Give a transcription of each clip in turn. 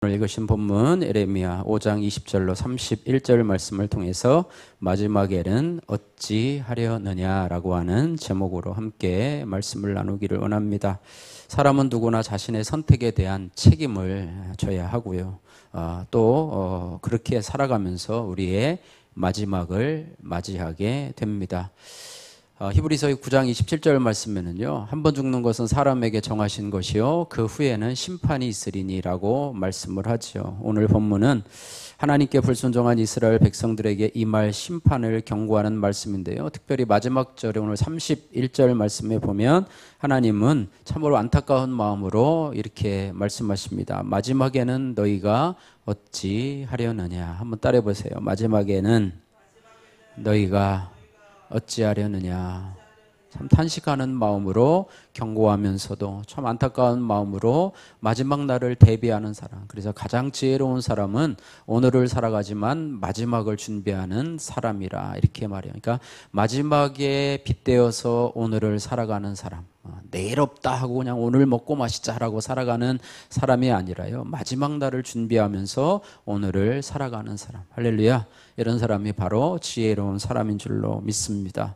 오늘 읽으신 본문 예레미야 5장 20절로 31절 말씀을 통해서 마지막에는 어찌하려느냐라고 하는 제목으로 함께 말씀을 나누기를 원합니다. 사람은 누구나 자신의 선택에 대한 책임을 져야 하고요. 그렇게 살아가면서 우리의 마지막을 맞이하게 됩니다. 히브리서 9장 27절 말씀에는요, 한 번 죽는 것은 사람에게 정하신 것이요 그 후에는 심판이 있으리니라고 말씀을 하죠. 오늘 본문은 하나님께 불순종한 이스라엘 백성들에게 임할 심판을 경고하는 말씀인데요, 특별히 마지막 절에 오늘 31절 말씀에 보면 하나님은 참으로 안타까운 마음으로 이렇게 말씀하십니다. 마지막에는 너희가 어찌 하려느냐. 한번 따라해 보세요. 마지막에는 너희가 어찌하려느냐. 참 탄식하는 마음으로 경고하면서도 참 안타까운 마음으로 마지막 날을 대비하는 사람. 그래서 가장 지혜로운 사람은 오늘을 살아가지만 마지막을 준비하는 사람이라 이렇게 말해요. 그러니까 마지막에 빗대어서 오늘을 살아가는 사람. 내일 없다 하고 그냥 오늘 먹고 마시자라고 살아가는 사람이 아니라요, 마지막 날을 준비하면서 오늘을 살아가는 사람. 할렐루야. 이런 사람이 바로 지혜로운 사람인 줄로 믿습니다.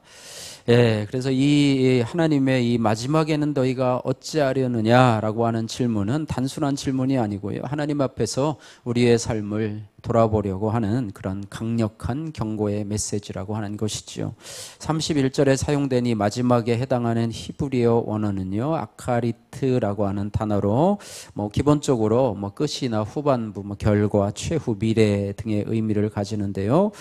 그래서 이 하나님의 이 마지막에는 너희가 어찌하려느냐라고 하는 질문은 단순한 질문이 아니고요, 하나님 앞에서 우리의 삶을 돌아보려고 하는 그런 강력한 경고의 메시지라고 하는 것이죠. 31절에 사용된 이 마지막에 해당하는 히브리어 원어는요, 아카리트라고 하는 단어로 기본적으로 끝이나 후반부, 결과, 최후, 미래 등의 의미를 가지는데요.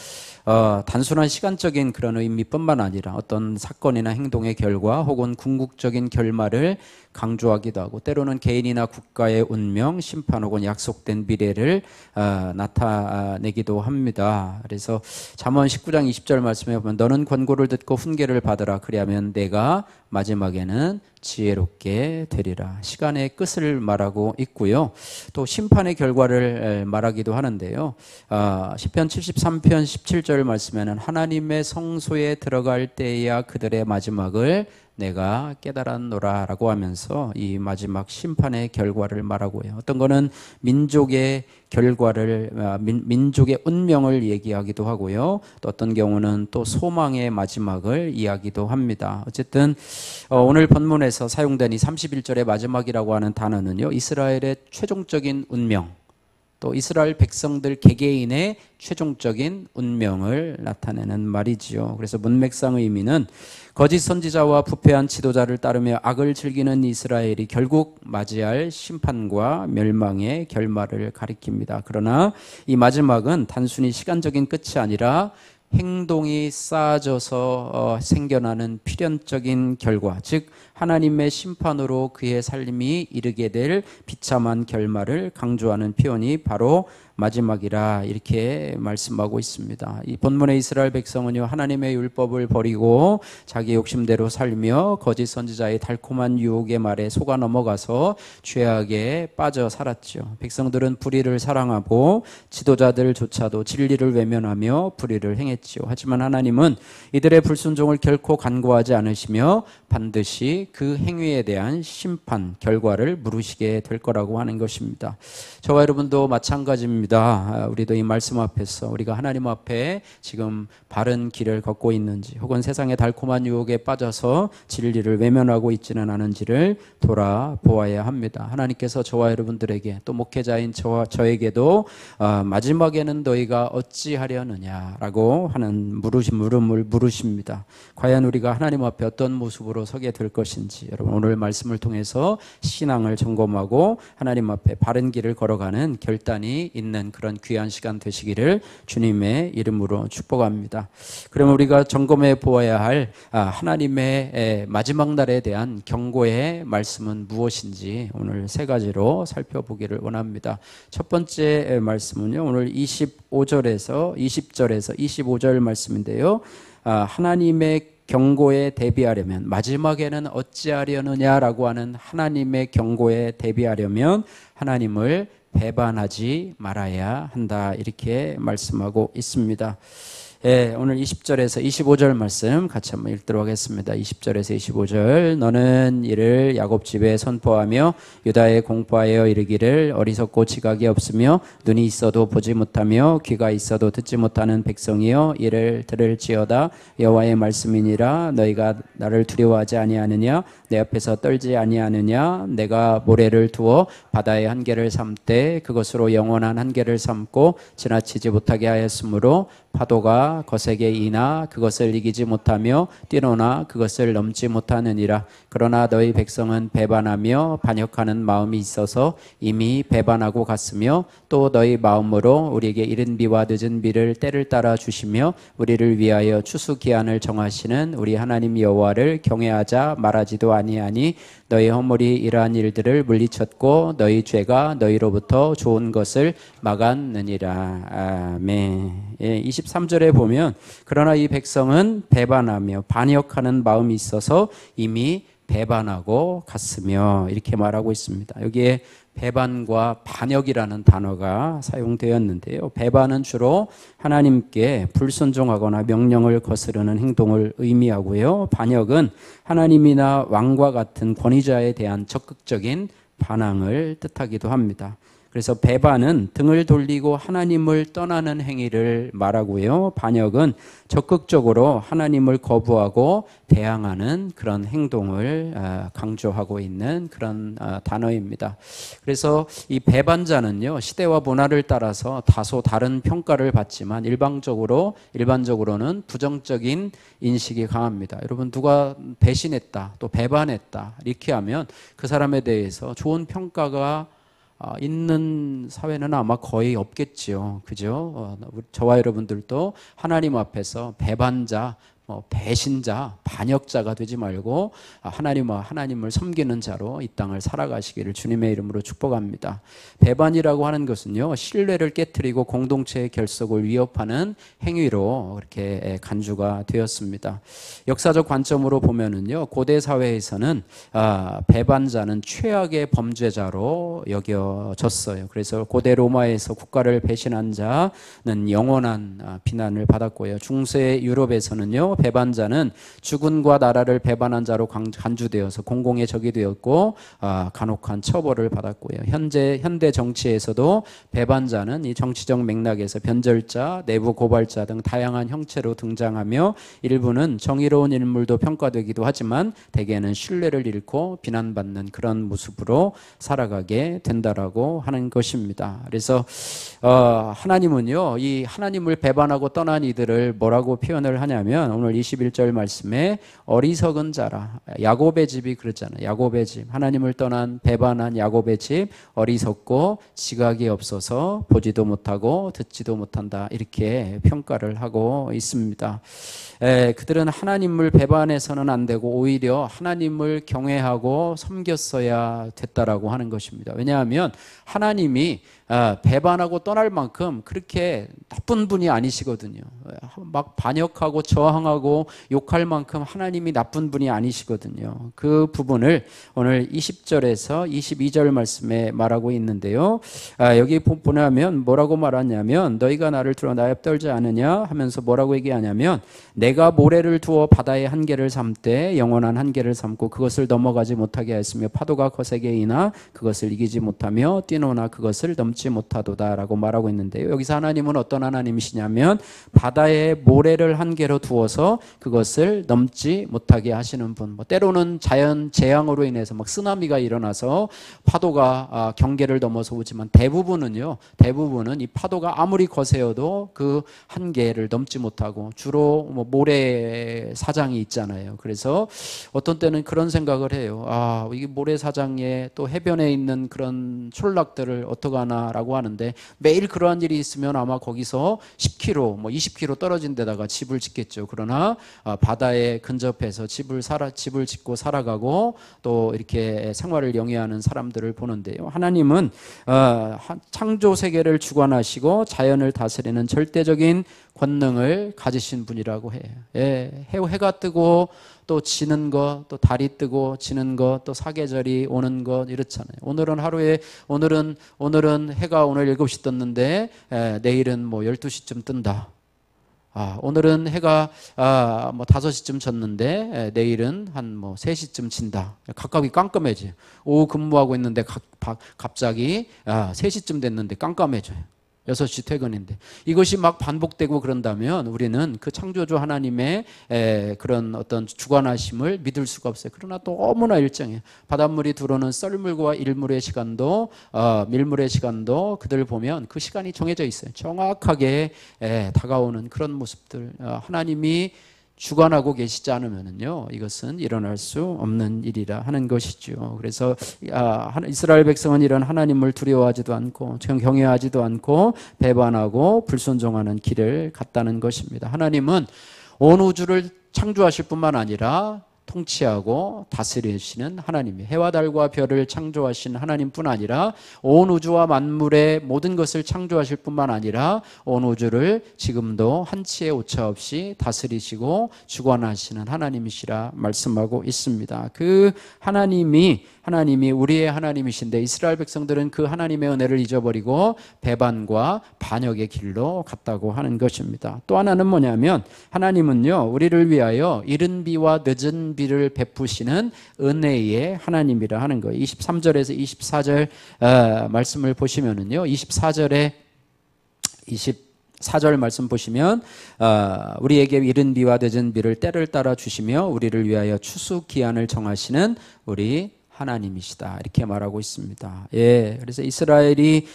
단순한 시간적인 그런 의미뿐만 아니라 어떤 사건이나 행동의 결과 혹은 궁극적인 결말을 강조하기도 하고, 때로는 개인이나 국가의 운명, 심판 혹은 약속된 미래를 나타내기도 합니다. 그래서 잠언 19장 20절 말씀에 보면 너는 권고를 듣고 훈계를 받으라. 그리하면 내가 마지막에는 지혜롭게 되리라. 시간의 끝을 말하고 있고요, 또 심판의 결과를 말하기도 하는데요. 시편 73편 17절 말씀에는 하나님의 성소에 들어갈 때에야 그들의 마지막을 내가 깨달았노라 라고 하면서 이 마지막 심판의 결과를 말하고요, 어떤 거는 민족의 결과를, 민족의 운명을 얘기하기도 하고요, 또 어떤 경우는 또 소망의 마지막을 이야기도 합니다. 어쨌든 오늘 본문에서 사용된 이 31절의 마지막이라고 하는 단어는요, 이스라엘의 최종적인 운명, 또 이스라엘 백성들 개개인의 최종적인 운명을 나타내는 말이지요. 그래서 문맥상 의미는 거짓 선지자와 부패한 지도자를 따르며 악을 즐기는 이스라엘이 결국 맞이할 심판과 멸망의 결말을 가리킵니다. 그러나 이 마지막은 단순히 시간적인 끝이 아니라 행동이 쌓아져서 생겨나는 필연적인 결과, 즉 하나님의 심판으로 그의 삶이 이르게 될 비참한 결말을 강조하는 표현이 바로 마지막이라 이렇게 말씀하고 있습니다. 이 본문의 이스라엘 백성은요, 하나님의 율법을 버리고 자기 욕심대로 살며 거짓 선지자의 달콤한 유혹의 말에 속아 넘어가서 죄악에 빠져 살았죠. 백성들은 불의를 사랑하고 지도자들조차도 진리를 외면하며 불의를 행했죠. 하지만 하나님은 이들의 불순종을 결코 간과하지 않으시며 반드시 그 행위에 대한 심판, 결과를 물으시게 될 거라고 하는 것입니다. 저와 여러분도 마찬가지입니다. 우리도 이 말씀 앞에서 우리가 하나님 앞에 지금 바른 길을 걷고 있는지, 혹은 세상의 달콤한 유혹에 빠져서 진리를 외면하고 있지는 않은지를 돌아보아야 합니다. 하나님께서 저와 여러분들에게, 또 목회자인 저에게도 마지막에는 너희가 어찌하려느냐라고 하는 물음을 물으십니다. 과연 우리가 하나님 앞에 어떤 모습으로 서게 될 것인지, 여러분 오늘 말씀을 통해서 신앙을 점검하고 하나님 앞에 바른 길을 걸어가는 결단이 있는 그런 귀한 시간 되시기를 주님의 이름으로 축복합니다. 그러면 우리가 점검해 보아야 할 하나님의 마지막 날에 대한 경고의 말씀은 무엇인지 오늘 세 가지로 살펴보기를 원합니다. 첫 번째 말씀은요, 오늘 20절에서 25절 말씀인데요, 하나님의 경고에 대비하려면, 마지막에는 어찌하려느냐라고 하는 하나님의 경고에 대비하려면 하나님을 배반하지 말아야 한다 이렇게 말씀하고 있습니다. 오늘 20절에서 25절 말씀 같이 한번 읽도록 하겠습니다. 20절에서 25절. 너는 이를 야곱 집에 선포하며 유다에 공포하여 이르기를 어리석고 지각이 없으며 눈이 있어도 보지 못하며 귀가 있어도 듣지 못하는 백성이여 이를 들을지어다. 여호와의 말씀이니라. 너희가 나를 두려워하지 아니하느냐? 내 앞에서 떨지 아니하느냐? 내가 모래를 두어 바다의 한계를 삼되 그것으로 영원한 한계를 삼고 지나치지 못하게 하였으므로 파도가 거세게 이나 그것을 이기지 못하며 뛰노나 그것을 넘지 못하느니라. 그러나 너희 백성은 배반하며 반역하는 마음이 있어서 이미 배반하고 갔으며 또 너희 마음으로 우리에게 이른 비와 늦은 비를 때를 따라 주시며 우리를 위하여 추수 기한을 정하시는 우리 하나님 여호와를 경외하자 말하지도 아니하니 너희 허물이 이러한 일들을 물리쳤고 너희 죄가 너희로부터 좋은 것을 막았느니라. 아멘. 23절에 보면 그러나 이 백성은 배반하며 반역하는 마음이 있어서 이미 배반하고 갔으며 이렇게 말하고 있습니다. 여기에 배반과 반역이라는 단어가 사용되었는데요. 배반은 주로 하나님께 불순종하거나 명령을 거스르는 행동을 의미하고요. 반역은 하나님이나 왕과 같은 권위자에 대한 적극적인 반항을 뜻하기도 합니다. 그래서 배반은 등을 돌리고 하나님을 떠나는 행위를 말하고요. 반역은 적극적으로 하나님을 거부하고 대항하는 그런 행동을 강조하고 있는 그런 단어입니다. 그래서 이 배반자는요, 시대와 문화를 따라서 다소 다른 평가를 받지만 일반적으로는 부정적인 인식이 강합니다. 여러분, 누가 배신했다, 또 배반했다 이렇게 하면 그 사람에 대해서 좋은 평가가 있는 사회는 아마 거의 없겠지요. 그죠? 저와 여러분들도 하나님 앞에서 배반자, 배신자, 반역자가 되지 말고 하나님을 섬기는 자로 이 땅을 살아가시기를 주님의 이름으로 축복합니다. 배반이라고 하는 것은요, 신뢰를 깨트리고 공동체의 결속을 위협하는 행위로 이렇게 간주가 되었습니다. 역사적 관점으로 보면은요, 고대 사회에서는 배반자는 최악의 범죄자로 여겨졌어요. 그래서 고대 로마에서 국가를 배신한 자는 영원한 비난을 받았고요. 중세 유럽에서는요, 배반자는 주군과 나라를 배반한 자로 간주되어서 공공의 적이 되었고 간혹한 처벌을 받았고요. 현대 정치에서도 배반자는 이 정치적 맥락에서 변절자, 내부 고발자 등 다양한 형체로 등장하며 일부는 정의로운 인물도 평가되기도 하지만 대개는 신뢰를 잃고 비난받는 그런 모습으로 살아가게 된다라고 하는 것입니다. 그래서 하나님은요, 이 하나님을 배반하고 떠난 이들을 뭐라고 표현을 하냐면 오늘 21절 말씀에 어리석은 자라. 야곱의 집이 그랬잖아요. 야곱의 집. 하나님을 떠난 배반한 야곱의 집. 어리석고 지각이 없어서 보지도 못하고 듣지도 못한다. 이렇게 평가를 하고 있습니다. 그들은 하나님을 배반해서는 안 되고 오히려 하나님을 경외하고 섬겼어야 됐다라고 하는 것입니다. 왜냐하면 하나님이 배반하고 떠날 만큼 그렇게 나쁜 분이 아니시거든요. 막 반역하고 저항하고 욕할 만큼 하나님이 나쁜 분이 아니시거든요. 그 부분을 오늘 20절에서 22절 말씀에 말하고 있는데요. 여기 보면 뭐라고 말하냐면 너희가 나를 두려 나에 떨지 않으냐 하면서 뭐라고 얘기하냐면 내가 모래를 두어 바다의 한계를 삼되 영원한 한계를 삼고 그것을 넘어가지 못하게 하였으며 파도가 거세게 이나 그것을 이기지 못하며 뛰노나 그것을 넘지 못하도다라고 말하고 있는데요. 여기서 하나님은 어떤 하나님이시냐면 바다에 모래를 한계로 두어서 그것을 넘지 못하게 하시는 분. 때로는 자연 재앙으로 인해서 막 쓰나미가 일어나서 파도가 경계를 넘어서 오지만 대부분은 이 파도가 아무리 거세어도 그 한계를 넘지 못하고 주로 모래 사장이 있잖아요. 그래서 어떤 때는 그런 생각을 해요. 이게 모래 사장에 또 해변에 있는 그런 촌락들을 어떡하나라고 하는데 매일 그러한 일이 있으면 아마 거기서 10km, 20km 떨어진 데다가 집을 짓겠죠. 그러나 바다에 근접해서 집을 짓고 살아가고 또 이렇게 생활을 영위하는 사람들을 보는데요. 하나님은 창조 세계를 주관하시고 자연을 다스리는 절대적인 권능을 가지신 분이라고 해요. 해가 뜨고 또 지는 것, 또 달이 뜨고 지는 것, 또 사계절이 오는 것 이렇잖아요. 오늘은 해가 오늘 7시 떴는데 내일은 12시쯤 뜬다. 오늘은 해가 뭐 5시쯤 졌는데 내일은 한 뭐 3시쯤 진다. 각각이 깜깜해져요. 오후 근무하고 있는데 갑자기 3시쯤 됐는데 깜깜해져요. 6시 퇴근인데 이것이 막 반복되고 그런다면 우리는 그 창조주 하나님의 그런 어떤 주관하심을 믿을 수가 없어요. 그러나 너무나 일정해요. 바닷물이 들어오는 썰물과 일물의 시간도 밀물의 시간도 그들 보면 그 시간이 정해져 있어요. 정확하게 다가오는 그런 모습들 하나님이 주관하고 계시지 않으면요 이것은 일어날 수 없는 일이라 하는 것이죠. 그래서 이스라엘 백성은 이런 하나님을 두려워하지도 않고 경외하지도 않고 배반하고 불순종하는 길을 갔다는 것입니다. 하나님은 온 우주를 창조하실 뿐만 아니라 통치하고 다스리시는 하나님이에요. 해와 달과 별을 창조하신 하나님뿐 아니라 온 우주와 만물의 모든 것을 창조하실 뿐만 아니라 온 우주를 지금도 한치의 오차 없이 다스리시고 주관하시는 하나님이시라 말씀하고 있습니다. 그 하나님이 우리의 하나님이신데 이스라엘 백성들은 그 하나님의 은혜를 잊어버리고 배반과 반역의 길로 갔다고 하는 것입니다. 또 하나는 뭐냐면 하나님은요 우리를 위하여 이른 비와 늦은 비를 베푸시는 은혜의 하나님이라 하는 거예요. 23절에서 24절 말씀을 보시면은요 24절에 4절 말씀 보시면 우리에게 이른 비와 늦은 비를 때를 따라 주시며 우리를 위하여 추수 기한을 정하시는 우리 하나님이시다 이렇게 말하고 있습니다. 그래서 이스라엘이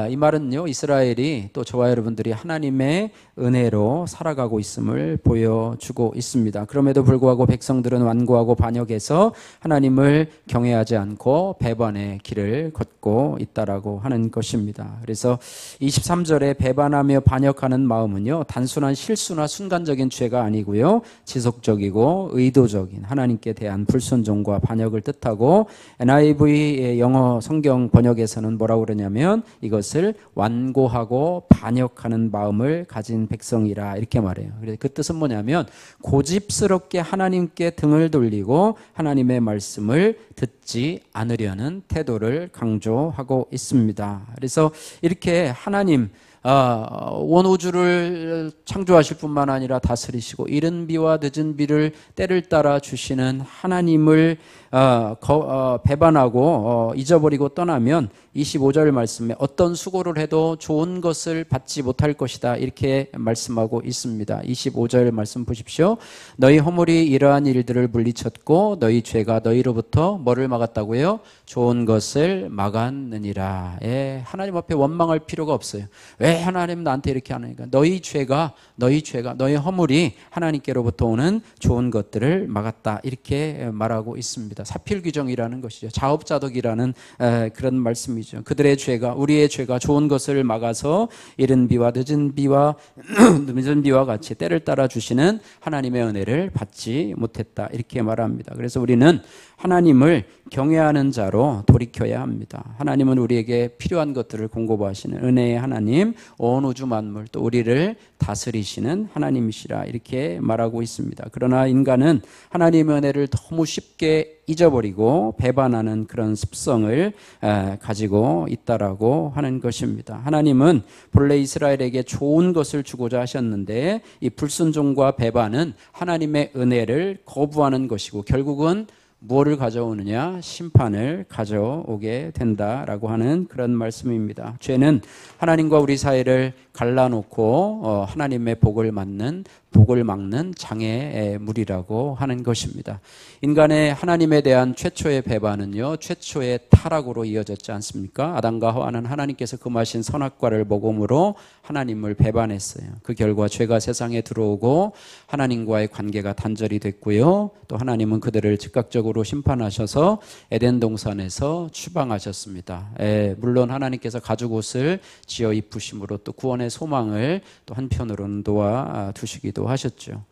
이 말은요 이스라엘이 또 저와 여러분들이 하나님의 은혜로 살아가고 있음을 보여주고 있습니다. 그럼에도 불구하고 백성들은 완고하고 반역해서 하나님을 경외하지 않고 배반의 길을 걷고 있다라고 하는 것입니다. 그래서 23절에 배반하며 반역하는 마음은요 단순한 실수나 순간적인 죄가 아니고요 지속적이고 의도적인 하나님께 대한 불순종과 반역을 뜻하고 NIV 영어 성경 번역에서는 뭐라고 그러냐면 이것을 완고하고 반역하는 마음을 가진 백성이라 이렇게 말해요. 그래서 그 뜻은 뭐냐면 고집스럽게 하나님께 등을 돌리고 하나님의 말씀을 듣지 않으려는 태도를 강조하고 있습니다. 그래서 이렇게 하나님 온 우주를 창조하실 뿐만 아니라 다스리시고 이른 비와 늦은 비를 때를 따라 주시는 하나님을 배반하고 잊어버리고 떠나면 25절 말씀에 어떤 수고를 해도 좋은 것을 받지 못할 것이다 이렇게 말씀하고 있습니다. 25절 말씀 보십시오. 너희 허물이 이러한 일들을 물리쳤고 너희 죄가 너희로부터 뭐를 막았다고요? 좋은 것을 막았느니라. 하나님 앞에 원망할 필요가 없어요. 왜 하나님 나한테 이렇게 하니까 너희 죄가 너희 허물이 하나님께로부터 오는 좋은 것들을 막았다 이렇게 말하고 있습니다. 사필규정이라는 것이죠. 자업자득이라는 그런 말씀이죠. 그들의 죄가 우리의 죄가 좋은 것을 막아서 이른 비와 늦은 비와 같이 때를 따라 주시는 하나님의 은혜를 받지 못했다 이렇게 말합니다. 그래서 우리는 하나님을 경외하는 자로 돌이켜야 합니다. 하나님은 우리에게 필요한 것들을 공급하시는 은혜의 하나님, 온 우주 만물 또 우리를 다스리시는 하나님이시라 이렇게 말하고 있습니다. 그러나 인간은 하나님의 은혜를 너무 쉽게 잊어버리고 배반하는 그런 습성을 가지고 있다라고 하는 것입니다. 하나님은 본래 이스라엘에게 좋은 것을 주고자 하셨는데 이 불순종과 배반은 하나님의 은혜를 거부하는 것이고 결국은 무엇을 가져오느냐? 심판을 가져오게 된다라고 하는 그런 말씀입니다. 죄는 하나님과 우리 사이를 갈라놓고 하나님의 복을 막는 장애의 물이라고 하는 것입니다. 인간의 하나님에 대한 최초의 배반은요, 최초의 타락으로 이어졌지 않습니까? 아담과 하와는 하나님께서 금하신 선악과를 먹음으로 하나님을 배반했어요. 그 결과 죄가 세상에 들어오고 하나님과의 관계가 단절이 됐고요. 또 하나님은 그들을 즉각적으로 심판하셔서 에덴 동산에서 추방하셨습니다. 물론 하나님께서 가죽옷을 지어 입으심으로 또 구원의 소망을 또 한편으로는 놓아두시기도 하셨죠.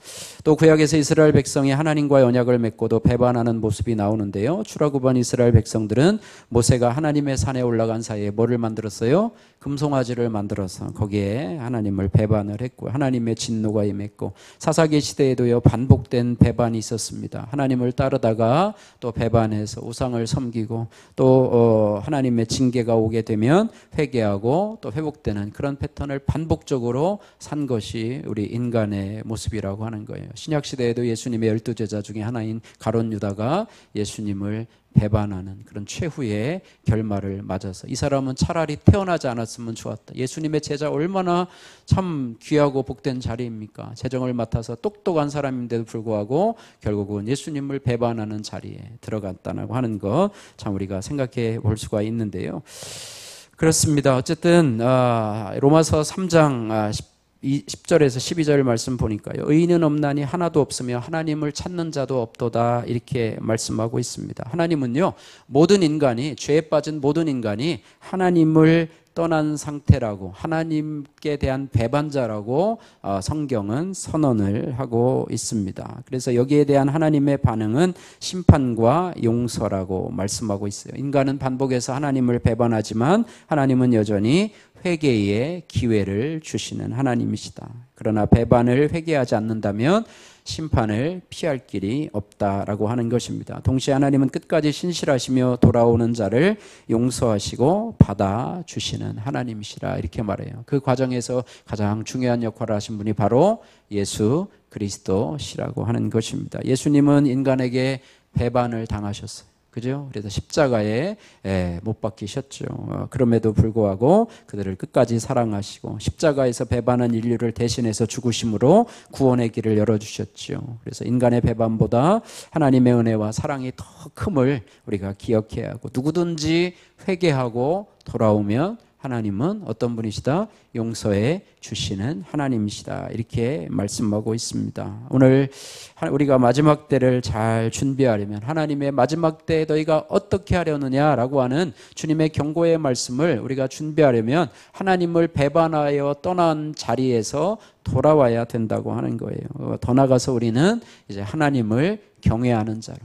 또 구약에서 이스라엘 백성이 하나님과의 언약을 맺고도 배반하는 모습이 나오는데요. 출애굽한 이스라엘 백성들은 모세가 하나님의 산에 올라간 사이에 뭐를 만들었어요? 금송아지를 만들어서 거기에 하나님을 배반을 했고 하나님의 진노가 임했고 사사기 시대에도요 반복된 배반이 있었습니다. 하나님을 따르다가 또 배반해서 우상을 섬기고 또 하나님의 징계가 오게 되면 회개하고 또 회복되는 그런 패턴을 반복적으로 산 것이 우리 인간의 모습이라고 하는 거예요. 신약 시대에도 예수님의 12제자 중에 하나인 가룟 유다가 예수님을 배반하는 그런 최후의 결말을 맞아서 이 사람은 차라리 태어나지 않았으면 좋았다. 예수님의 제자 얼마나 참 귀하고 복된 자리입니까? 재정을 맡아서 똑똑한 사람인데도 불구하고 결국은 예수님을 배반하는 자리에 들어갔다고 하는 것 참 우리가 생각해 볼 수가 있는데요. 그렇습니다. 어쨌든 로마서 3장 10절에서 12절 말씀 보니까요. 의인은 없나니 하나도 없으며 하나님을 찾는 자도 없도다 이렇게 말씀하고 있습니다. 하나님은요. 모든 인간이 죄에 빠진 모든 인간이 하나님을 떠난 상태라고 하나님께 대한 배반자라고 성경은 선언을 하고 있습니다. 그래서 여기에 대한 하나님의 반응은 심판과 용서라고 말씀하고 있어요. 인간은 반복해서 하나님을 배반하지만 하나님은 여전히 회개의 기회를 주시는 하나님이시다. 그러나 배반을 회개하지 않는다면 심판을 피할 길이 없다라고 하는 것입니다. 동시에 하나님은 끝까지 신실하시며 돌아오는 자를 용서하시고 받아주시는 하나님이시라 이렇게 말해요. 그 과정에서 가장 중요한 역할을 하신 분이 바로 예수 그리스도시라고 하는 것입니다. 예수님은 인간에게 배반을 당하셨어요. 그죠? 그래서 십자가에 못 박히셨죠. 그럼에도 불구하고 그들을 끝까지 사랑하시고 십자가에서 배반한 인류를 대신해서 죽으심으로 구원의 길을 열어주셨죠. 그래서 인간의 배반보다 하나님의 은혜와 사랑이 더 큼을 우리가 기억해야 하고 누구든지 회개하고 돌아오면 하나님은 어떤 분이시다? 용서해 주시는 하나님이시다. 이렇게 말씀하고 있습니다. 오늘 우리가 마지막 때를 잘 준비하려면 하나님의 마지막 때에 너희가 어떻게 하려느냐라고 하는 주님의 경고의 말씀을 우리가 준비하려면 하나님을 배반하여 떠난 자리에서 돌아와야 된다고 하는 거예요. 더 나아가서 우리는 이제 하나님을 경외하는 자로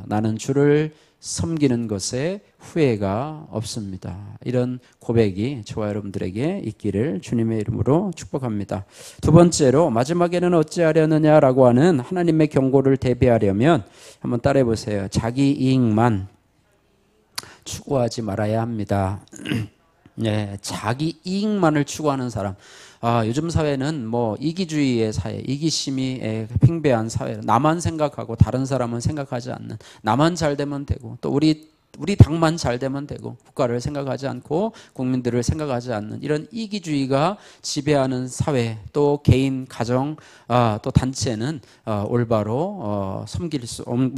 나는 주를 섬기는 것에 후회가 없습니다. 이런 고백이 저와 여러분들에게 있기를 주님의 이름으로 축복합니다. 두 번째로 마지막에는 어찌하려느냐라고 하는 하나님의 경고를 대비하려면 한번 따라해 보세요. 자기 이익만 추구하지 말아야 합니다. 네, 자기 이익만을 추구하는 사람. 요즘 사회는 뭐 이기주의의 사회, 이기심이 팽배한 사회, 나만 생각하고 다른 사람은 생각하지 않는, 나만 잘 되면 되고 또 우리 당만 잘 되면 되고 국가를 생각하지 않고 국민들을 생각하지 않는 이런 이기주의가 지배하는 사회, 또 개인, 가정, 또 단체는 올바로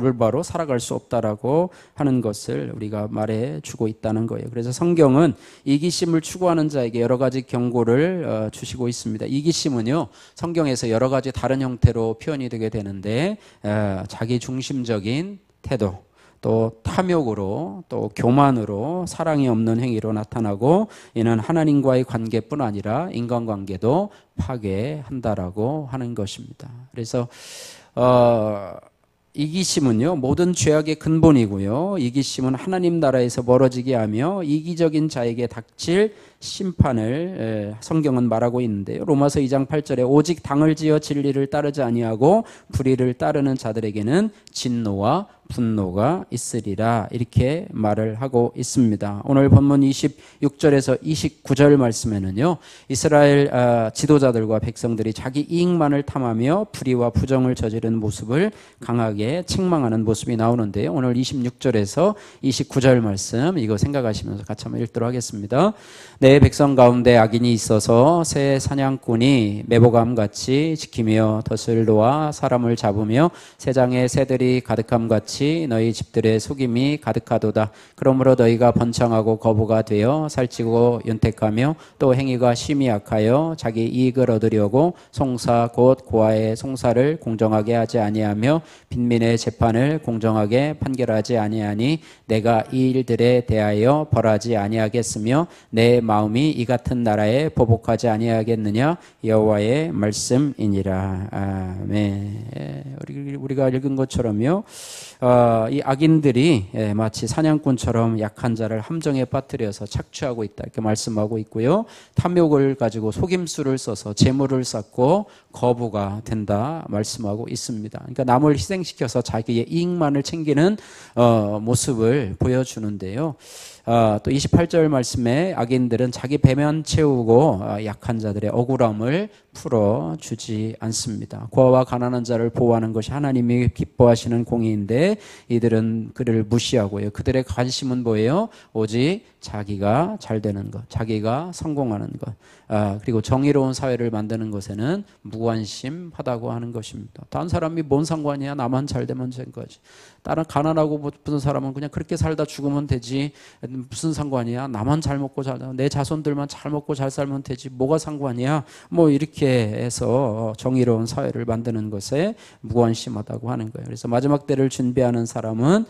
올바로 살아갈 수 없다라고 하는 것을 우리가 말해주고 있다는 거예요. 그래서 성경은 이기심을 추구하는 자에게 여러 가지 경고를 주시고 있습니다. 이기심은요, 성경에서 여러 가지 다른 형태로 표현이 되게 되는데 자기 중심적인 태도, 또 탐욕으로, 또 교만으로, 사랑이 없는 행위로 나타나고 이는 하나님과의 관계뿐 아니라 인간관계도 파괴한다라고 하는 것입니다. 그래서 이기심은요, 모든 죄악의 근본이고요. 이기심은 하나님 나라에서 멀어지게 하며 이기적인 자에게 닥칠 심판을 성경은 말하고 있는데요. 로마서 2장 8절에 오직 당을 지어 진리를 따르지 아니하고 불의를 따르는 자들에게는 진노와 분노가 있으리라 이렇게 말을 하고 있습니다. 오늘 본문 26절에서 29절 말씀에는요, 이스라엘 지도자들과 백성들이 자기 이익만을 탐하며 불의와 부정을 저지른 모습을 강하게 책망하는 모습이 나오는데요. 오늘 26절에서 29절 말씀 이거 생각하시면서 같이 한번 읽도록 하겠습니다. 내 백성 가운데 악인이 있어서 새 사냥꾼이 매복함같이 지키며 덫을 놓아 사람을 잡으며 새장에 새들이 가득함같이 너희 집들의 속임이 가득하도다. 그러므로 너희가 번창하고 거부가 되어 살찌고 윤택하며 또 행위가 심히 악하여 자기 이익을 얻으려고 송사 곧 고아의 송사를 공정하게 하지 아니하며 빈민의 재판을 공정하게 판결하지 아니하니 내가 이 일들에 대하여 벌하지 아니하겠으며 내 마음이 이 같은 나라에 보복하지 아니하겠느냐 여호와의 말씀이니라. 아멘. 우리가 읽은 것처럼요, 이 악인들이 마치 사냥꾼처럼 약한 자를 함정에 빠뜨려서 착취하고 있다 이렇게 말씀하고 있고요. 탐욕을 가지고 속임수를 써서 재물을 쌓고 거부가 된다 말씀하고 있습니다. 그러니까 남을 희생시켜서 자기의 이익만을 챙기는 모습을 보여주는데요. 또 28절 말씀에 악인들은 자기 배만 채우고 약한 자들의 억울함을 풀어주지 않습니다. 고아와 가난한 자를 보호하는 것이 하나님이 기뻐하시는 공의인데 이들은 그를 무시하고요. 그들의 관심은 뭐예요? 오직 자기가 잘 되는 것, 자기가 성공하는 것, 그리고 정의로운 사회를 만드는 것에는 무관심하다고 하는 것입니다. 다른 사람이 뭔 상관이야? 나만 잘 되면 된 거지. 다른 가난하고 못부는 사람은 그냥 그렇게 살다 죽으면 되지. 무슨 상관이야? 나만 잘 먹고 내 자손들만 잘 먹고 잘 살면 되지. 뭐가 상관이야? 뭐 이렇게 해서 정의로운 사회를 만드는 것에 무관심하다고 하는 거예요. 그래서 마지막 때를 준비하는 사람은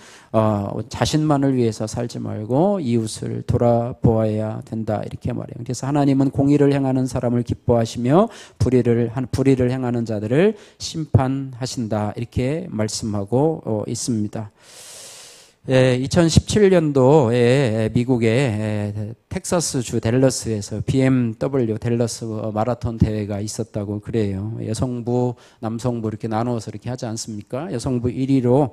자신만을 위해서 살지 말고 이웃을 돌아보아야 된다 이렇게 말해요. 그래서 하나님은 공의를 행하는 사람을 기뻐하시며 불의를 행하는 자들을 심판하신다 이렇게 말씀하고 있습니다. 2017년도에 미국의 텍사스주 댈러스에서 BMW 댈러스 마라톤 대회가 있었다고 그래요. 여성부, 남성부 이렇게 나누어서 이렇게 하지 않습니까? 여성부 1위로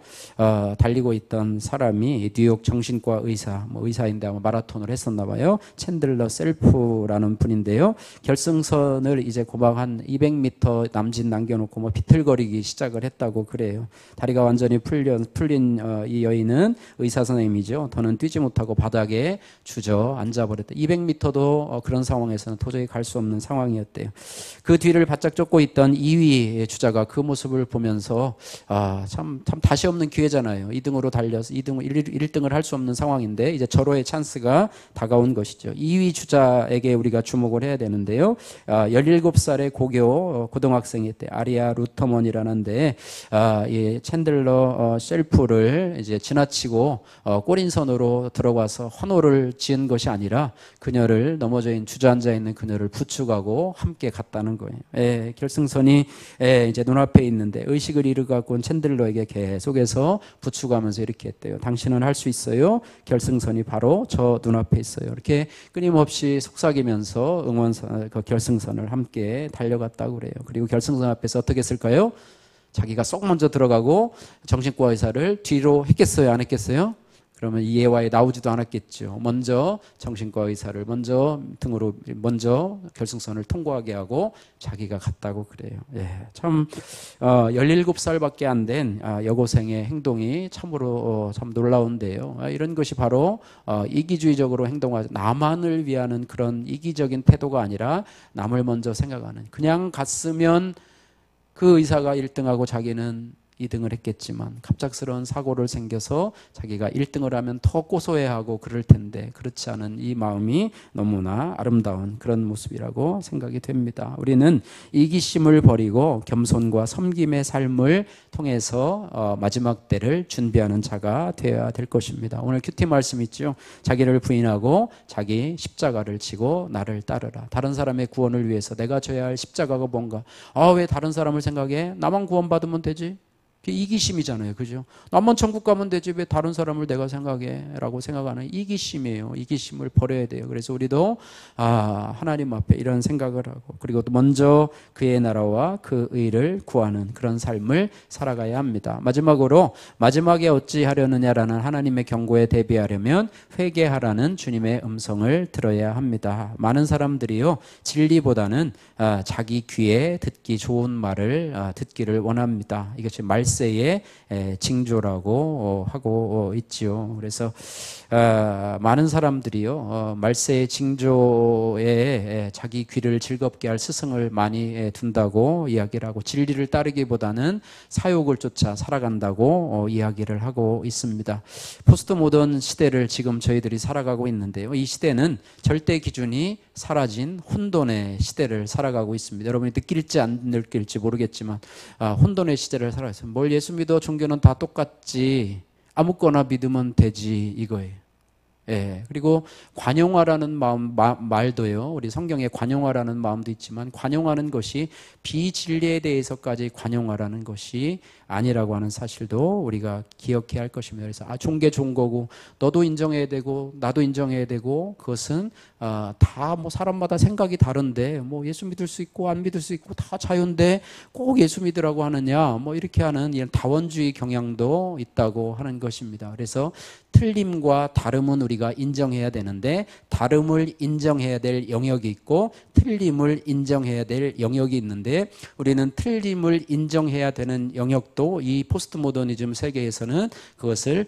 달리고 있던 사람이 뉴욕 정신과 의사, 의사인데 아마 마라톤을 했었나 봐요. 챈들러 셀프라는 분인데요. 결승선을 이제 고막 한 200m 남짓 남겨놓고 비틀거리기 시작을 했다고 그래요. 다리가 완전히 풀린 이 여인은 의사 선생님이죠. 더는 뛰지 못하고 바닥에 주저앉아 버렸다. 200m도 그런 상황에서는 도저히 갈 수 없는 상황이었대요. 그 뒤를 바짝 쫓고 있던 2위 주자가 그 모습을 보면서 참 다시 없는 기회잖아요. 2등으로 달려서 1등을 할 수 없는 상황인데 이제 절호의 찬스가 다가온 것이죠. 2위 주자에게 우리가 주목을 해야 되는데요. 17살의 고등학생이었대. 아리아 루터먼이라는데 이 챈들러 셀프를 이제 지나치고 꼬린선으로 들어가서 환호를 지은 것이 아니라 그녀를 넘어져 있는 주저앉아 있는 그녀를 부축하고 함께 갔다는 거예요. 결승선이 이제 눈앞에 있는데 의식을 잃어갖고 온 챈들러에게 계속해서 부축하면서 이렇게 했대요. 당신은 할 수 있어요. 결승선이 바로 저 눈앞에 있어요. 이렇게 끊임없이 속삭이면서 그 결승선을 함께 달려갔다고 그래요. 그리고 결승선 앞에서 어떻게 했을까요? 자기가 쏙 먼저 들어가고 정신과 의사를 뒤로 했겠어요? 안 했겠어요? 그러면 이 예화에 나오지도 않았겠죠. 먼저 정신과 의사를 등으로 결승선을 통과하게 하고 자기가 갔다고 그래요. 참 17살밖에 안 된 여고생의 행동이 참으로 참 놀라운데요. 이런 것이 바로 이기주의적으로 행동하지 나만을 위하는 그런 이기적인 태도가 아니라 남을 먼저 생각하는 그냥 갔으면 그 의사가 1등하고 자기는 2등을 했겠지만 갑작스러운 사고를 생겨서 자기가 1등을 하면 더 고소해하고 그럴 텐데 그렇지 않은 이 마음이 너무나 아름다운 그런 모습이라고 생각이 됩니다. 우리는 이기심을 버리고 겸손과 섬김의 삶을 통해서 마지막 때를 준비하는 자가 되어야 될 것입니다. 오늘 큐티 말씀 있죠. 자기를 부인하고 자기 십자가를 지고 나를 따르라. 다른 사람의 구원을 위해서 내가 져야 할 십자가가 뭔가? 왜 다른 사람을 생각해? 나만 구원받으면 되지? 이기심이잖아요. 그죠? 나만 천국 가면 되지 왜 다른 사람을 내가 생각해? 라고 생각하는 이기심이에요. 이기심을 버려야 돼요. 그래서 우리도 하나님 앞에 이런 생각을 하고 그리고 또 먼저 그의 나라와 그 의를 구하는 그런 삶을 살아가야 합니다. 마지막으로 마지막에 어찌하려느냐라는 하나님의 경고에 대비하려면 회개하라는 주님의 음성을 들어야 합니다. 많은 사람들이요 진리보다는 자기 귀에 듣기 좋은 말을 듣기를 원합니다. 이것이 말세의 징조라고 하고 있지요. 그래서 많은 사람들이요 말세의 징조에 자기 귀를 즐겁게 할 스승을 많이 둔다고 이야기를 하고 진리를 따르기보다는 사욕을 쫓아 살아간다고 이야기를 하고 있습니다. 포스트 모던 시대를 지금 저희들이 살아가고 있는데요. 이 시대는 절대 기준이 사라진 혼돈의 시대를 살아가고 있습니다. 여러분이 느낄지 안 느낄지 모르겠지만 혼돈의 시대를 살아가고 있습니다. 뭘 예수 믿어 종교는 다 똑같지 아무거나 믿으면 되지 이거예요. 그리고 관용하라는 말도요. 우리 성경에 관용하라는 마음도 있지만 관용하는 것이 비진리에 대해서까지 관용하라는 것이 아니라고 하는 사실도 우리가 기억해야 할 것입니다. 그래서 종교 좋은 거고 너도 인정해야 되고 나도 인정해야 되고 그것은 다 사람마다 생각이 다른데 예수 믿을 수 있고 안 믿을 수 있고 다 자유인데 꼭 예수 믿으라고 하느냐 이렇게 하는 이런 다원주의 경향도 있다고 하는 것입니다. 그래서 틀림과 다름은 우리가 우리가 인정해야 되는데 다름을 인정해야 될 영역이 있고 틀림을 인정해야 될 영역이 있는데 우리는 틀림을 인정해야 되는 영역도 이 포스트 모더니즘 세계에서는 그것을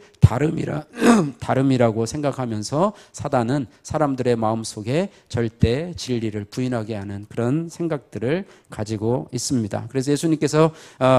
다름이라고 생각하면서 사단은 사람들의 마음속에 절대 진리를 부인하게 하는 그런 생각들을 가지고 있습니다. 그래서 예수님께서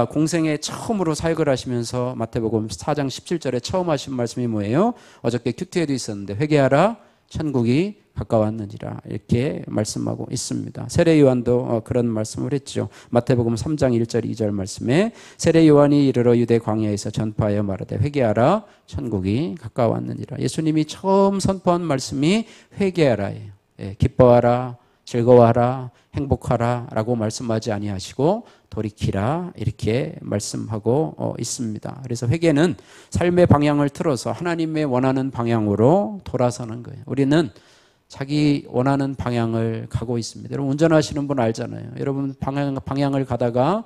공생에 처음으로 사역을 하시면서 마태복음 4장 17절에 처음 하신 말씀이 뭐예요? 어저께 큐티에도 있었는데 회개하라 천국이 가까웠느니라 이렇게 말씀하고 있습니다. 세례 요한도 그런 말씀을 했죠. 마태복음 3장 1절 2절 말씀에 세례 요한이 이르러 유대 광야에서 전파하여 말하되 회개하라 천국이 가까웠느니라. 예수님이 처음 선포한 말씀이 회개하라예요. 기뻐하라 즐거워하라 행복하라 라고 말씀하지 아니하시고 돌이키라 이렇게 말씀하고 있습니다. 그래서 회개는 삶의 방향을 틀어서 하나님의 원하는 방향으로 돌아서는 거예요. 우리는 자기 원하는 방향을 가고 있습니다. 여러분 운전하시는 분 알잖아요. 여러분 방향을 가다가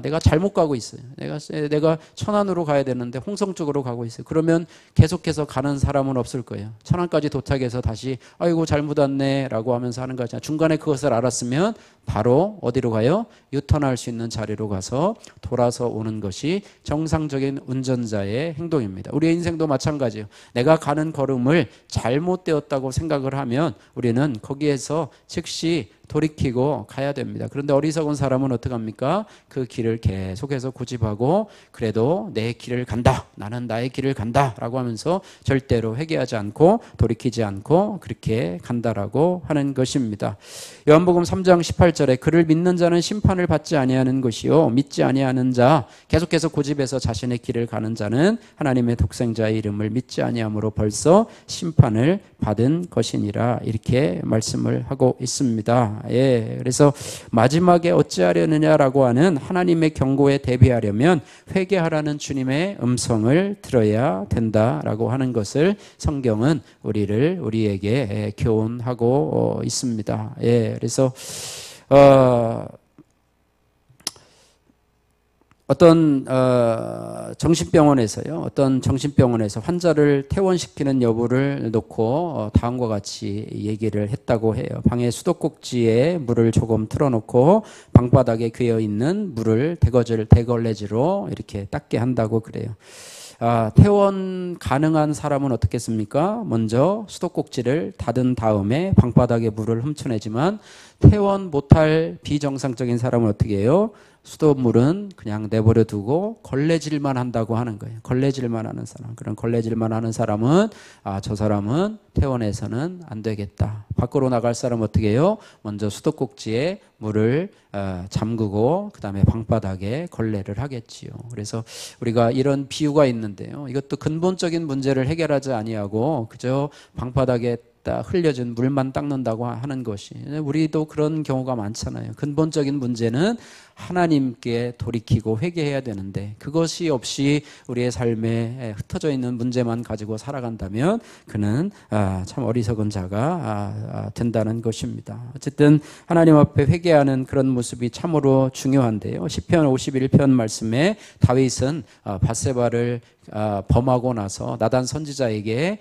내가 잘못 가고 있어요. 내가 천안으로 가야 되는데 홍성 쪽으로 가고 있어요. 그러면 계속해서 가는 사람은 없을 거예요. 천안까지 도착해서 다시 아이고 잘못 왔네 라고 하면서 하는 거잖아요. 중간에 그것을 알았으면 바로 어디로 가요? 유턴할 수 있는 자리로 가서 돌아서 오는 것이 정상적인 운전자의 행동입니다. 우리의 인생도 마찬가지예요. 내가 가는 걸음을 잘못되었다고 생각을 하면 우리는 거기에서 즉시 돌이키고 가야 됩니다. 그런데 어리석은 사람은 어떡합니까? 그 길을 계속해서 고집하고 그래도 내 길을 간다. 나는 나의 길을 간다. 라고 하면서 절대로 회개하지 않고 돌이키지 않고 그렇게 간다라고 하는 것입니다. 요한복음 3장 18절에 그를 믿는 자는 심판을 받지 아니하는 것이요 믿지 아니하는 자 계속해서 고집해서 자신의 길을 가는 자는 하나님의 독생자의 이름을 믿지 아니함으로 벌써 심판을 받은 것이니라 이렇게 말씀을 하고 있습니다. 그래서 마지막에 어찌하려느냐라고 하는 하나님의 경고에 대비하려면 회개하라는 주님의 음성을 들어야 된다라고 하는 것을 성경은 우리에게 교훈하고 있습니다. 그래서 어떤 정신병원에서 환자를 퇴원시키는 여부를 놓고 다음과 같이 얘기를 했다고 해요. 방에 수도꼭지에 물을 조금 틀어놓고 방바닥에 괴어 있는 물을 대걸레지로 이렇게 닦게 한다고 그래요. 퇴원 가능한 사람은 어떻겠습니까? 먼저 수도꼭지를 닫은 다음에 방바닥에 물을 훔쳐내지만 퇴원 못할 비정상적인 사람은 어떻게 해요? 수돗물은 그냥 내버려 두고 걸레질만 한다고 하는 거예요. 걸레질만 하는 사람. 그런 걸레질만 하는 사람은 저 사람은 퇴원해서는 안 되겠다. 밖으로 나갈 사람은 어떻게 해요? 먼저 수도꼭지에 물을 잠그고 그 다음에 방바닥에 걸레를 하겠지요. 그래서 우리가 이런 비유가 있는데요. 이것도 근본적인 문제를 해결하지 아니하고 그저 방바닥에 흘려진 물만 닦는다고 하는 것이 우리도 그런 경우가 많잖아요. 근본적인 문제는 하나님께 돌이키고 회개해야 되는데 그것이 없이 우리의 삶에 흩어져 있는 문제만 가지고 살아간다면 그는 참 어리석은 자가 된다는 것입니다. 어쨌든 하나님 앞에 회개하는 그런 모습이 참으로 중요한데요. 시편 51편 말씀에 다윗은 밧세바를 범하고 나서 나단 선지자에게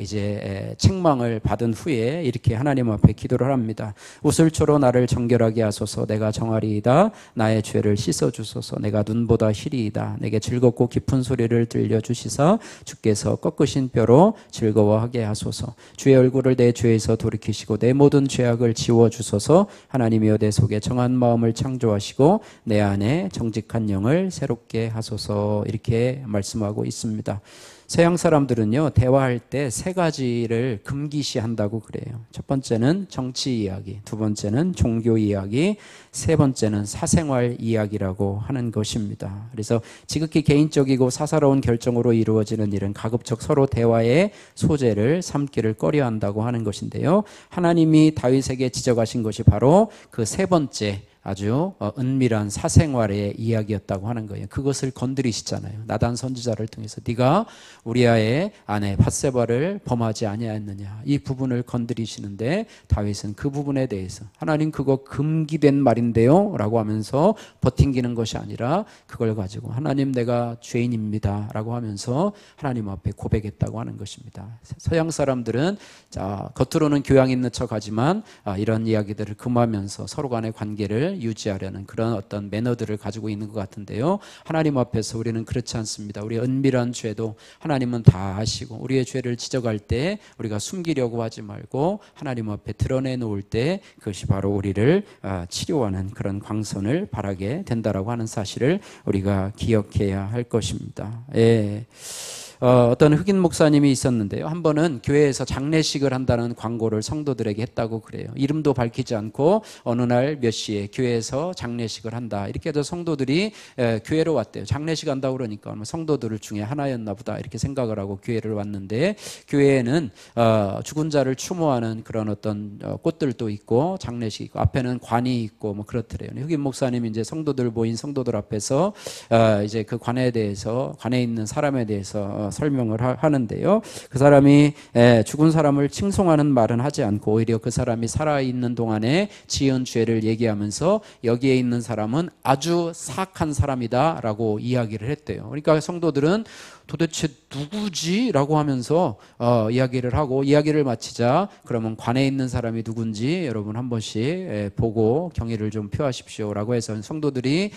이제 책망을 받은 후에 이렇게 하나님 앞에 기도를 합니다. 우슬초로 나를 정결하게 하소서. 내가 정하리이다. 나의 죄를 씻어주소서. 내가 눈보다 희리이다. 내게 즐겁고 깊은 소리를 들려주시사 주께서 꺾으신 뼈로 즐거워하게 하소서. 주의 얼굴을 내 죄에서 돌이키시고 내 모든 죄악을 지워주소서. 하나님이여 내 속에 정한 마음을 창조하시고 내 안에 정직한 영을 새롭게 하소서. 이렇게 말씀하고 있습니다. 서양 사람들은요, 대화할 때 세 가지를 금기시한다고 그래요. 첫 번째는 정치 이야기, 두 번째는 종교 이야기, 세 번째는 사생활 이야기라고 하는 것입니다. 그래서 지극히 개인적이고 사사로운 결정으로 이루어지는 일은 가급적 서로 대화의 소재를 삼기를 꺼려한다고 하는 것인데요. 하나님이 다윗에게 지적하신 것이 바로 그 세 번째 아주 은밀한 사생활의 이야기였다고 하는 거예요. 그것을 건드리시잖아요. 나단 선지자를 통해서 네가 우리아의 아내 밧세바를 범하지 아니하였느냐, 이 부분을 건드리시는데 다윗은 그 부분에 대해서 하나님 그거 금기된 말인데요 라고 하면서 버팅기는 것이 아니라 그걸 가지고 하나님 내가 죄인입니다 라고 하면서 하나님 앞에 고백했다고 하는 것입니다. 서양 사람들은 겉으로는 교양 있는 척하지만 이런 이야기들을 금하면서 서로 간의 관계를 유지하려는 그런 어떤 매너들을 가지고 있는 것 같은데요, 하나님 앞에서 우리는 그렇지 않습니다. 우리의 은밀한 죄도 하나님은 다 아시고 우리의 죄를 지적할 때 우리가 숨기려고 하지 말고 하나님 앞에 드러내 놓을 때 그것이 바로 우리를 치료하는 그런 광선을 발하게 된다라고 하는 사실을 우리가 기억해야 할 것입니다. 예. 어떤 흑인 목사님이 있었는데요, 한 번은 교회에서 장례식을 한다는 광고를 성도들에게 했다고 그래요. 이름도 밝히지 않고 어느 날 몇 시에 교회에서 장례식을 한다 이렇게 해서 성도들이 교회로 왔대요. 장례식 한다고 그러니까 성도들 중에 하나였나 보다 이렇게 생각을 하고 교회를 왔는데, 교회에는 죽은 자를 추모하는 그런 어떤 꽃들도 있고 장례식 있고 앞에는 관이 있고 뭐 그렇더래요. 흑인 목사님이 이제 성도들 모인 성도들 앞에서 이제 그 관에 대해서, 관에 있는 사람에 대해서 설명을 하는데요, 그 사람이 죽은 사람을 칭송하는 말은 하지 않고 오히려 그 사람이 살아있는 동안에 지은 죄를 얘기하면서 여기에 있는 사람은 아주 사악한 사람이다 라고 이야기를 했대요. 그러니까 성도들은 도대체 누구지? 라고 하면서 이야기를 하고, 이야기를 마치자 그러면 관에 있는 사람이 누군지 여러분 한 번씩 보고 경의를 좀 표하십시오 라고 해서 성도들이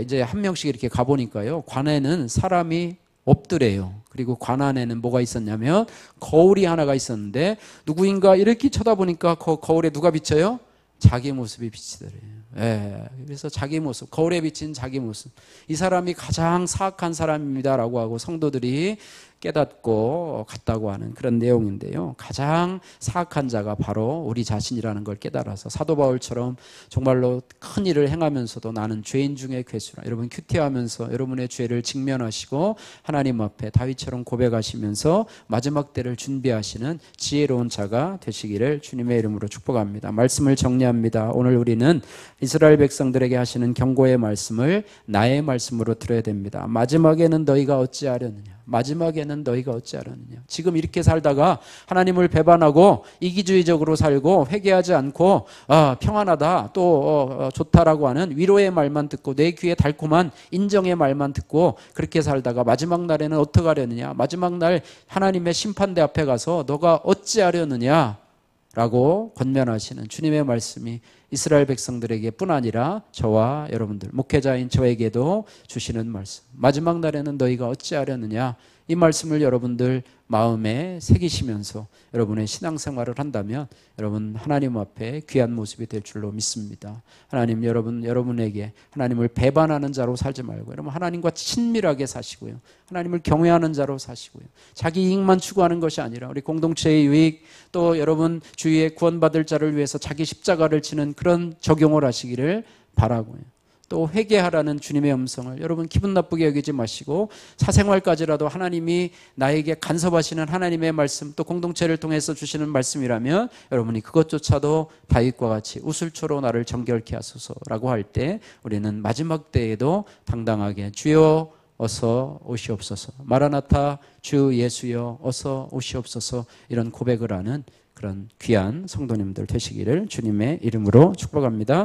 이제 한 명씩 이렇게 가보니까요, 관에는 사람이 없더래요. 그리고 관 안에는 뭐가 있었냐면 거울이 하나가 있었는데 누구인가 이렇게 쳐다보니까 거울에 누가 비쳐요? 자기 모습이 비치더래요. 예, 그래서 자기 모습, 거울에 비친 자기 모습, 이 사람이 가장 사악한 사람입니다라고 하고 성도들이 깨닫고 갔다고 하는 그런 내용인데요, 가장 사악한 자가 바로 우리 자신이라는 걸 깨달아서 사도 바울처럼 정말로 큰 일을 행하면서도 나는 죄인 중에 괴수라, 여러분 큐티하면서 여러분의 죄를 직면하시고 하나님 앞에 다윗처럼 고백하시면서 마지막 때를 준비하시는 지혜로운 자가 되시기를 주님의 이름으로 축복합니다. 말씀을 정리합니다. 오늘 우리는 이스라엘 백성들에게 하시는 경고의 말씀을 나의 말씀으로 들어야 됩니다. 마지막에는 너희가 어찌하려느냐, 마지막에는 너희가 어찌하려느냐. 지금 이렇게 살다가 하나님을 배반하고 이기주의적으로 살고 회개하지 않고 평안하다 또 좋다라고 하는 위로의 말만 듣고 내 귀에 달콤한 인정의 말만 듣고 그렇게 살다가 마지막 날에는 어떻게 하려느냐, 마지막 날 하나님의 심판대 앞에 가서 너가 어찌하려느냐 라고 권면하시는 주님의 말씀이 이스라엘 백성들에게 뿐 아니라 저와 여러분들 목회자인 저에게도 주시는 말씀, 마지막 날에는 너희가 어찌하려느냐, 이 말씀을 여러분들 마음에 새기시면서 여러분의 신앙생활을 한다면 여러분 하나님 앞에 귀한 모습이 될 줄로 믿습니다. 하나님 여러분에게 하나님을 배반하는 자로 살지 말고 여러분 하나님과 친밀하게 사시고요, 하나님을 경외하는 자로 사시고요, 자기 이익만 추구하는 것이 아니라 우리 공동체의 유익, 또 여러분 주위에 구원받을 자를 위해서 자기 십자가를 지는 그런 적용을 하시기를 바라고요. 또 회개하라는 주님의 음성을 여러분 기분 나쁘게 여기지 마시고 사생활까지라도 하나님이 나에게 간섭하시는 하나님의 말씀, 또 공동체를 통해서 주시는 말씀이라면 여러분이 그것조차도 다윗과 같이 우슬초로 나를 정결케 하소서라고 할 때 우리는 마지막 때에도 당당하게 주여 어서 오시옵소서, 마라나타 주 예수여 어서 오시옵소서, 이런 고백을 하는 그런 귀한 성도님들 되시기를 주님의 이름으로 축복합니다.